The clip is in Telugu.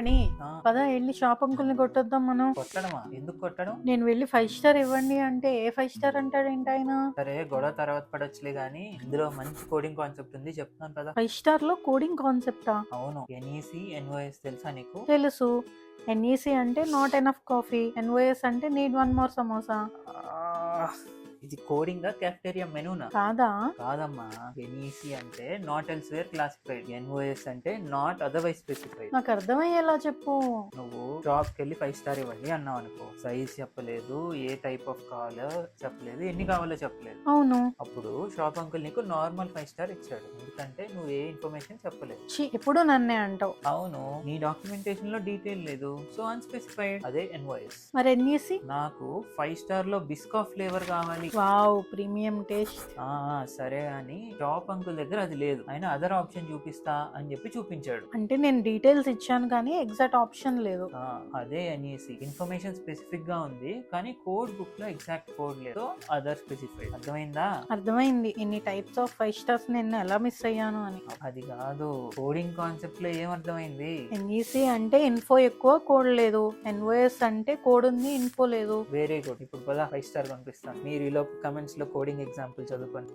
అని ఆ! పద వెళ్ళి షాప్ అంకుల్ని కొట్టొద్దాం మనం. కొట్టడమా? ఎందుకు కొట్టడం? నేను వెళ్ళి 5 స్టార్ ఇవ్వండి అంటే ఏ 5 స్టార్ అంటాడేంటి ఆయన? సరే గొడవ తర్వాత పడొచ్చులే గానీ, ఇందులో మంచి కోడింగ్ కాన్సెప్ట్ ఉంది చెప్తాను కదా! 5 స్టార్‌లో కోడింగ్ కాన్సెప్టా? అవును. ఎన్ఈసీ, ఎన్ఓఎస్ తెలుసా నీకు? తెలుసు. ఎన్ఈసీ అంటే నాట్ ఎనఫ్ కాఫీ. ఎన్ఓఎస్ అంటే నీడ్ వన్ మోర్ సమోసా. ఆహ్! ఇది కోడింగా? కాఫెటేరియా మెనూనా? కాదా? కాదమ్మా. ఎన్ఈసీ అంటే నాట్ ఎల్స్‌వేర్ క్లాసిఫైడ్. ఎన్ఓఎస్ అంటే నాట్ అదర్‌వైజ్ స్పెసిఫైడ్. నాకు అర్థమయ్యేలా చెప్పు. నువ్వు షాప్‌కెళ్ళి 5 స్టార్ ఇవ్వండి అన్నావనుకో, సైజ్ చెప్పలేదు, ఏ టైప్ ఆఫ్ కావాలో చెప్పలేదు, ఎన్ని కావాలో చెప్పలేదు. అవును. అప్పుడు షాప్ అంకుల్ నీకు నార్మల్ 5 స్టార్ ఇచ్చాడు. ఎందుకంటే నువ్వు ఏ ఇన్ఫర్మేషన్ చెప్పలేదు. ఛీ! ఎప్పుడు నన్నే అంటావు. అవును. నీ డాక్యుమెంటేషన్ లో డీటెయిల్ లేదు. So unspecified. అదే ఎన్‌ఓఎస్. మరి ఎన్ఈసీ? నాకు 5 స్టార్ లో బిస్కా ఫ్లేవర్ కావాలి. వావ్! Premium taste. సరే అని షాప్ అంకుల్ దగ్గర అది లేదు. ఆయన అదర్ ఆప్షన్ చూపిస్తా అని చెప్పి చూపించాడు. అంటే నేను డీటెయిల్స్ ఇచ్చాను కానీ ఎగ్జాక్ట్ ఆప్షన్ లేదు. అదే ఎన్ఈసి. ఇన్ఫర్మేషన్ స్పెసిఫిక్ గా ఉంది కానీ కోడ్ బుక్ లో ఎగ్జాక్ట్ కోడ్ లేదు. Other specified. అర్థమైందా? అర్థమైంది. ఇన్ని టైప్స్ ఆఫ్ 5 స్టార్స్ నేను ఎలా మిస్ అయ్యాను అని. అది కాదు, కోడింగ్ కాన్సెప్ట్ లో ఏమర్థమైంది? ఎన్ఈసీ అంటే ఇన్ఫో ఎక్కువ కోడ్ లేదు. ఎన్ఓఎస్ అంటే కోడ్ ఉంది ఇన్ఫో లేదు. Very good. ఇప్పుడు పద 5 స్టార్ కనిపిస్తాను. మీరు ఈలోపు కమెంట్స్ లో కోడింగ్ ఎగ్జాంపుల్ చదువుకోండి.